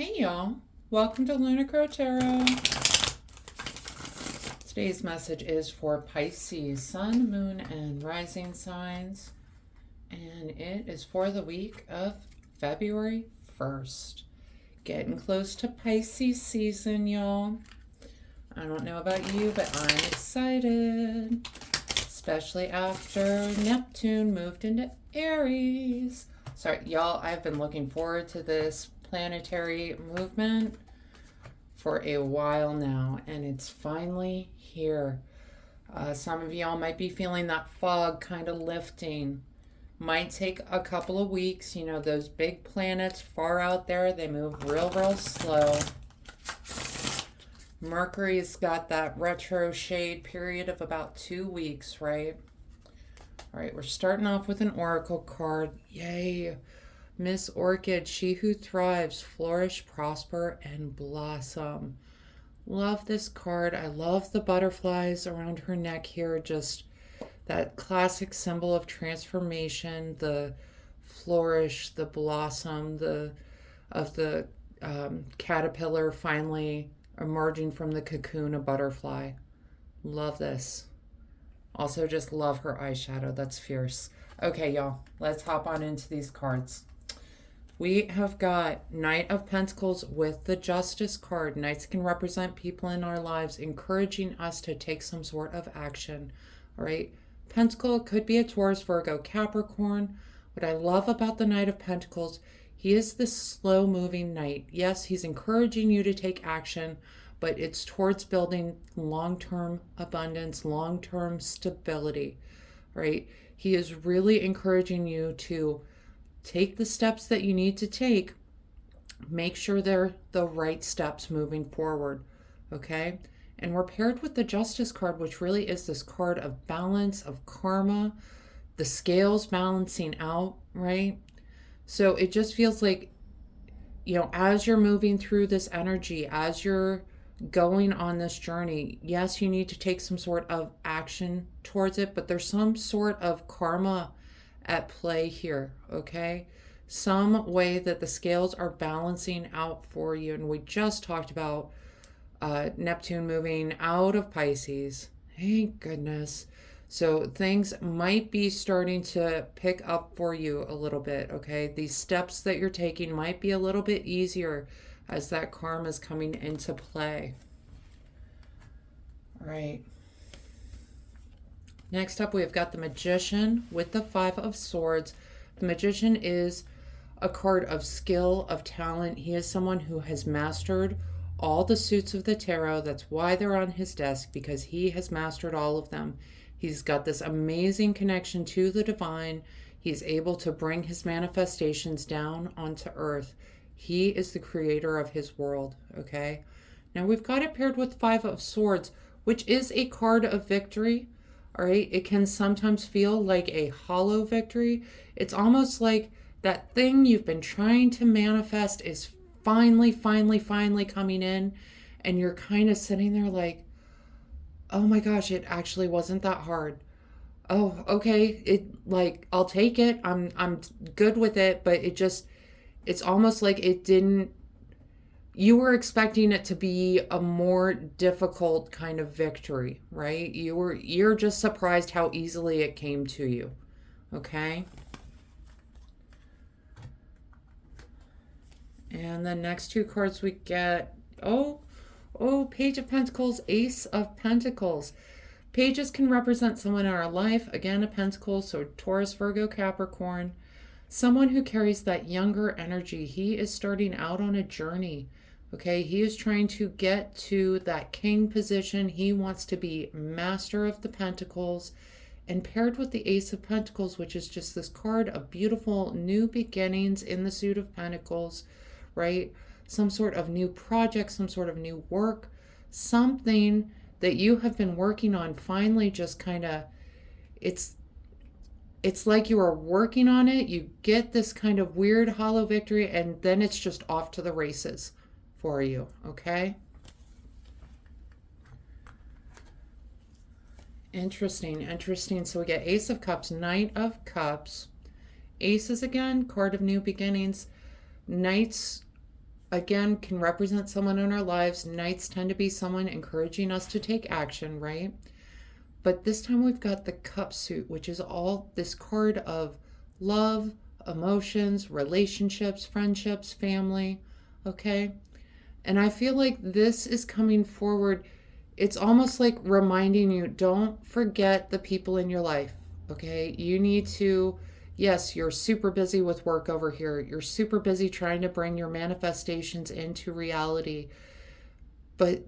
Hey y'all, welcome to Lunar Tarot. Today's message is for Pisces, Sun, Moon, and Rising signs, and it is for the week of February 1st. Getting close to Pisces season, y'all. I don't know about you, but I'm excited, especially after Neptune moved into Aries. Sorry, y'all, I've been looking forward to this planetary movement for a while now, and it's finally here. Some of y'all might be feeling that fog kind of lifting. Might take a couple of weeks. You know, those big planets far out there, they move real slow. Mercury's got that retro shade period of about 2 weeks, right? All right, we're starting off with an oracle card. Yay! Miss Orchid, she who thrives, flourish, prosper, and blossom. Love this card. I love the butterflies around her neck here. Just that classic symbol of transformation, the flourish, the blossom, of the caterpillar finally emerging from the cocoon, a butterfly. Love this. Also just love her eyeshadow. That's fierce. Okay, y'all, let's hop on into these cards. We have got Knight of Pentacles with the Justice card. Knights can represent people in our lives, encouraging us to take some sort of action. All right. Pentacle could be a Taurus, Virgo, Capricorn. What I love about the Knight of Pentacles, he is this slow-moving knight. Yes, he's encouraging you to take action, but it's towards building long-term abundance, long-term stability. Right? He is really encouraging you to take the steps that you need to take. Make sure they're the right steps moving forward, okay? And we're paired with the Justice card, which really is this card of balance, of karma, the scales balancing out, right? So it just feels like, you know, as you're moving through this energy, as you're going on this journey, yes, you need to take some sort of action towards it, but there's some sort of karma at play here, okay? Some way that the scales are balancing out for you. And we just talked about Neptune moving out of Pisces. Thank goodness. So things might be starting to pick up for you a little bit, okay? These steps that you're taking might be a little bit easier as that karma is coming into play. All right. Next up, we've got the Magician with the Five of Swords. The Magician is a card of skill, of talent. He is someone who has mastered all the suits of the tarot. That's why they're on his desk, because he has mastered all of them. He's got this amazing connection to the divine. He's able to bring his manifestations down onto earth. He is the creator of his world, okay? Now we've got it paired with Five of Swords, which is a card of victory. All right, it can sometimes feel like a hollow victory. It's almost like that thing you've been trying to manifest is finally coming in, and you're kind of sitting there like, oh my gosh, it actually wasn't that hard. Oh, okay, I'll take it. I'm good with it, but it's almost like it didn't. You were expecting it to be a more difficult kind of victory, right? You're just surprised how easily it came to you. Okay? And the next two cards we get, Page of Pentacles, Ace of Pentacles. Pages can represent someone in our life. Again, a pentacle, so Taurus, Virgo, Capricorn. Someone who carries that younger energy. He is starting out on a journey. Okay, he is trying to get to that king position. He wants to be master of the pentacles. And paired with the Ace of Pentacles, which is just this card of beautiful new beginnings in the suit of pentacles, right? Some sort of new project, some sort of new work, something that you have been working on finally just kind of, it's like you are working on it. You get this kind of weird hollow victory, and then it's just off to the races for you, okay? Interesting. So we get Ace of Cups, Knight of Cups. Aces again, card of new beginnings. Knights again, can represent someone in our lives. Knights tend to be someone encouraging us to take action, right? But this time we've got the cup suit, which is all this card of love, emotions, relationships, friendships, family, okay? And I feel like this is coming forward. It's almost like reminding you, don't forget the people in your life, okay? You need to, yes, you're super busy with work over here. You're super busy trying to bring your manifestations into reality. But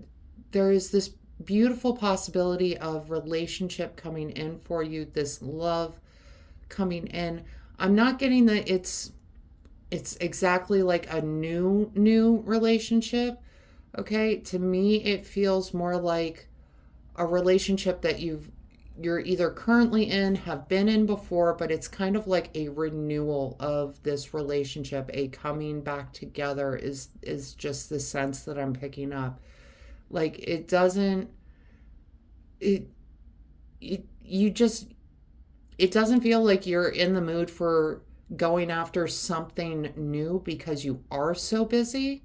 there is this beautiful possibility of relationship coming in for you, this love coming in. I'm not getting that it's exactly like a new relationship. Okay, to me it feels more like a relationship that you're either currently in, have been in before, but it's kind of like a renewal of this relationship. A coming back together is just the sense that I'm picking up. Like it doesn't it, it you just it doesn't feel like you're in the mood for going after something new because you are so busy,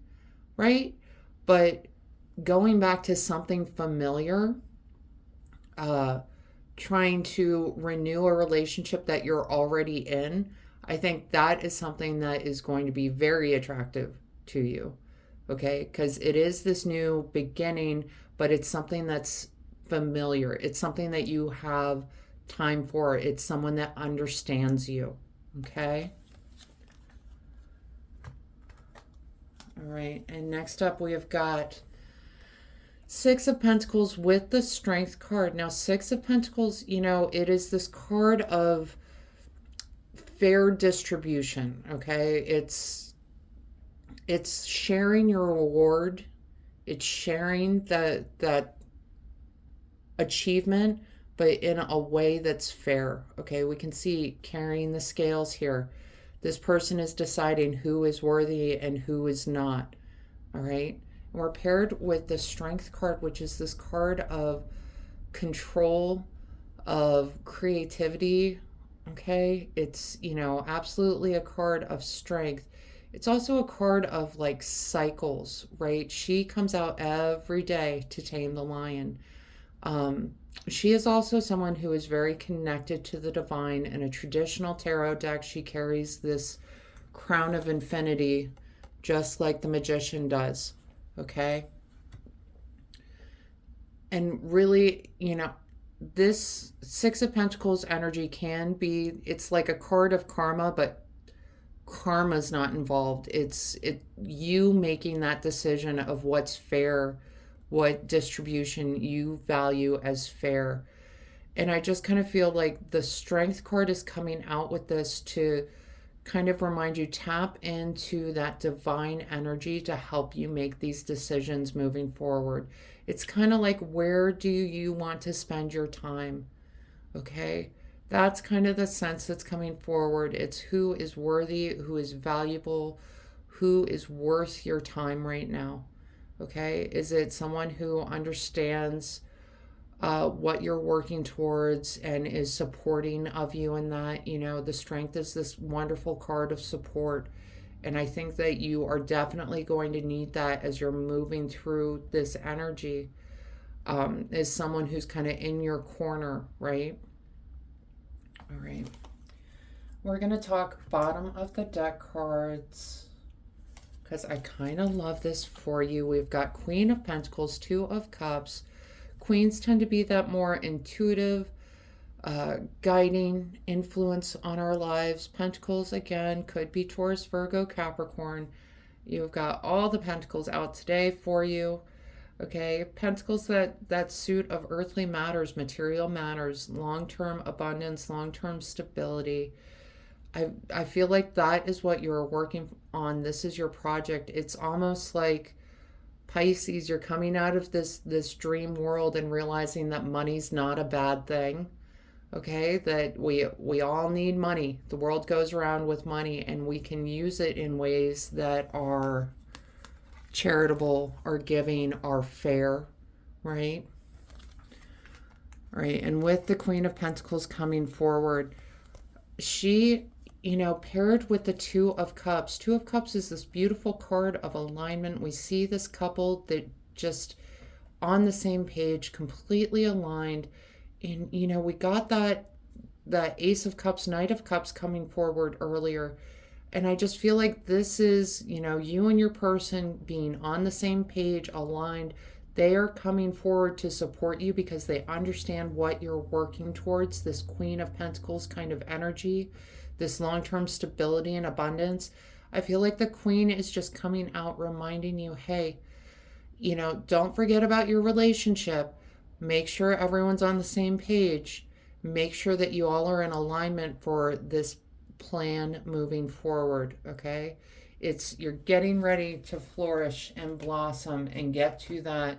right? But going back to something familiar, uh, trying to renew a relationship that you're already in, I think that is something that is going to be very attractive to you, okay? Because it is this new beginning, but it's something that's familiar. It's something that you have time for. It's someone that understands you, okay? All right, and next up we have got Six of Pentacles with the Strength card. Now, Six of Pentacles, it is this card of fair distribution, okay? It's sharing your reward. It's sharing that achievement, but in a way that's fair, okay? We can see carrying the scales here. This person is deciding who is worthy and who is not, all right? And we're paired with the Strength card, which is this card of control, of creativity, okay? It's, absolutely a card of strength. It's also a card of like cycles, right? She comes out every day to tame the lion. She is also someone who is very connected to the divine. In a traditional tarot deck, she carries this crown of infinity, just like the magician does, okay? And really, this Six of Pentacles energy can be, it's like a card of karma, but karma's not involved. It's you making that decision of what's fair, what distribution you value as fair. And I just kind of feel like the Strength card is coming out with this to kind of remind you, tap into that divine energy to help you make these decisions moving forward. It's kind of like, where do you want to spend your time? Okay? That's kind of the sense that's coming forward. It's who is worthy, who is valuable, who is worth your time right now. Okay? Is it someone who understands what you're working towards and is supporting of you in that? The Strength is this wonderful card of support. And I think that you are definitely going to need that as you're moving through this energy, as someone who's kind of in your corner, right? All right. We're going to talk bottom of the deck cards because I kind of love this for you. We've got Queen of Pentacles, Two of Cups. Queens tend to be that more intuitive, guiding influence on our lives. Pentacles, again, could be Taurus, Virgo, Capricorn. You've got all the Pentacles out today for you. Okay, Pentacles, that suit of earthly matters, material matters, long-term abundance, long-term stability. I feel like that is what you're working on. This is your project. It's almost like Pisces, you're coming out of this dream world and realizing that money's not a bad thing. Okay, that we all need money. The world goes around with money, and we can use it in ways that are charitable, are giving, are fair, right? Right. And with the Queen of Pentacles coming forward, she paired with the Two of Cups. Two of Cups is this beautiful card of alignment. We see this couple that just on the same page, completely aligned. And, we got that Ace of Cups, Knight of Cups coming forward earlier. And I just feel like this is, you and your person being on the same page, aligned. They are coming forward to support you because they understand what you're working towards, this Queen of Pentacles kind of energy, this long-term stability and abundance. I feel like the Queen is just coming out reminding you, hey, don't forget about your relationship. Make sure everyone's on the same page. Make sure that you all are in alignment for this plan moving forward, okay? You're getting ready to flourish and blossom and get to that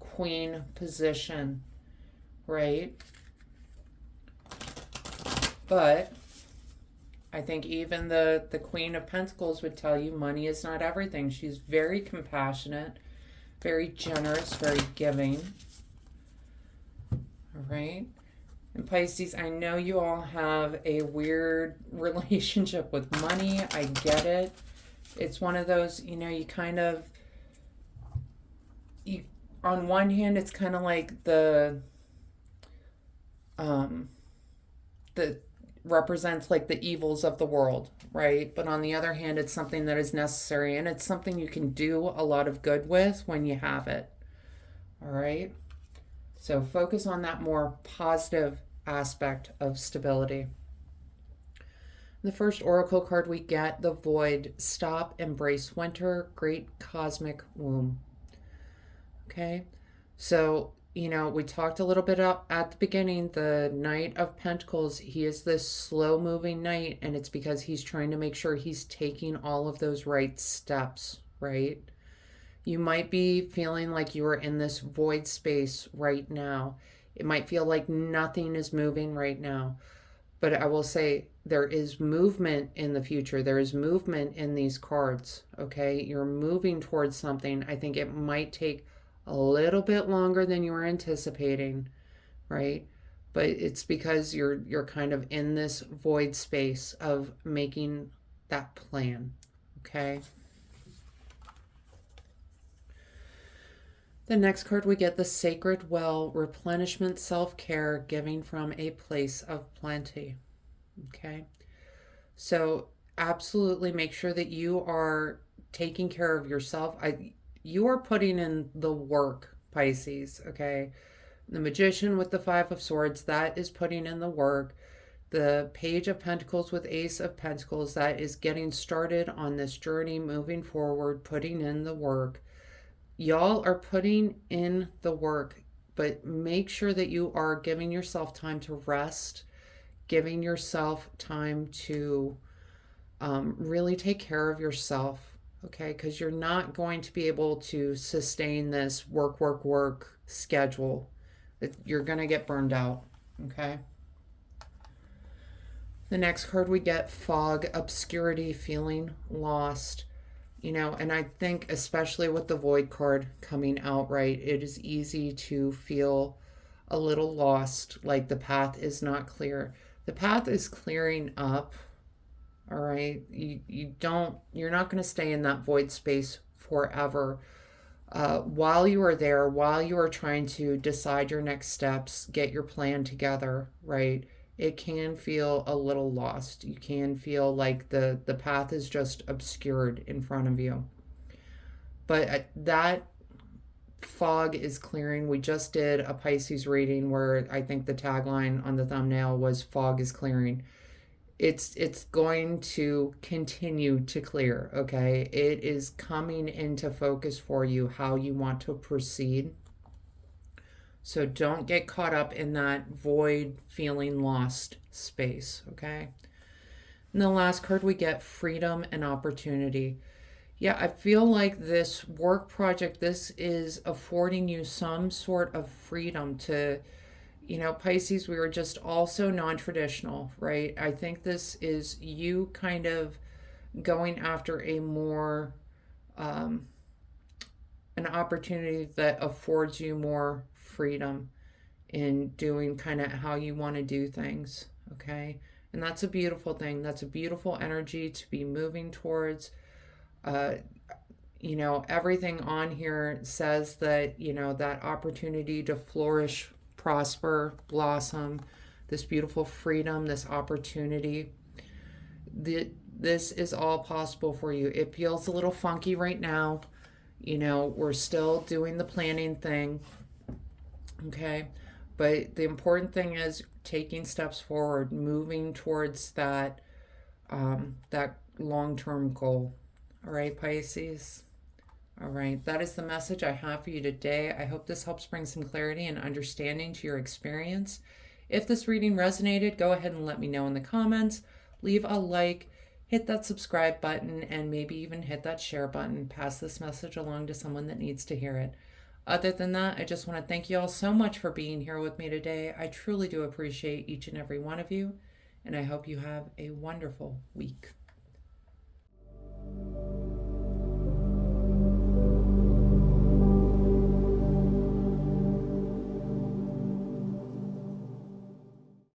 queen position, right? But I think even the Queen of Pentacles would tell you money is not everything. She's very compassionate, very generous, very giving. All right. And Pisces, I know you all have a weird relationship with money. I get it. It's one of those, you kind of, on one hand, it's kind of like the represents like the evils of the world, right? But on the other hand, it's something that is necessary, and it's something you can do a lot of good with when you have it. All right. So focus on that more positive aspect of stability. The first oracle card we get, the Void. Stop, embrace winter, great cosmic womb. Okay. So, we talked a little bit at the beginning, the Knight of Pentacles, he is this slow moving knight, and it's because he's trying to make sure he's taking all of those right steps, right? You might be feeling like you are in this void space right now. It might feel like nothing is moving right now. But I will say there is movement in the future. There is movement in these cards, okay? You're moving towards something. I think it might take a little bit longer than you were anticipating, right? But it's because you're kind of in this void space of making that plan, okay? The next card we get, the Sacred Well, replenishment, self-care, giving from a place of plenty. Okay. So absolutely make sure that you are taking care of yourself. You are putting in the work, Pisces, okay? The Magician with the Five of Swords, that is putting in the work. The Page of Pentacles with Ace of Pentacles, that is getting started on this journey, moving forward, putting in the work. Y'all are putting in the work, but make sure that you are giving yourself time to rest, giving yourself time to really take care of yourself, okay? Because you're not going to be able to sustain this work schedule. You're going to get burned out, okay? The next card we get, Fog, obscurity, feeling lost. And I think especially with the Void card coming out, right, it is easy to feel a little lost, like the path is not clear. The path is clearing up, all right? You're not going to stay in that void space forever. While you are there, while you are trying to decide your next steps, get your plan together, right, it can feel a little lost. You can feel like the path is just obscured in front of you. But that fog is clearing. We just did a Pisces reading where I think the tagline on the thumbnail was fog is clearing. It's going to continue to clear, okay? It is coming into focus for you how you want to proceed. So don't get caught up in that void, feeling lost space, okay? And the last card we get, freedom and opportunity. Yeah, I feel like this work project, this is affording you some sort of freedom to, Pisces, we were just also non-traditional, right? I think this is you kind of going after a more, an opportunity that affords you more freedom in doing kind of how you want to do things, okay? And that's a beautiful thing. That's a beautiful energy to be moving towards. Uh, everything on here says that, that opportunity to flourish, prosper, blossom, this beautiful freedom, this opportunity. This is all possible for you. It feels a little funky right now. We're still doing the planning thing. Okay. But the important thing is taking steps forward, moving towards that long-term goal. All right, Pisces. All right, that is the message I have for you today. I hope this helps bring some clarity and understanding to your experience. If this reading resonated, go ahead and let me know in the comments. Leave a like, hit that subscribe button, and maybe even hit that share button. Pass this message along to someone that needs to hear it. Other than that, I just want to thank you all so much for being here with me today. I truly do appreciate each and every one of you, and I hope you have a wonderful week.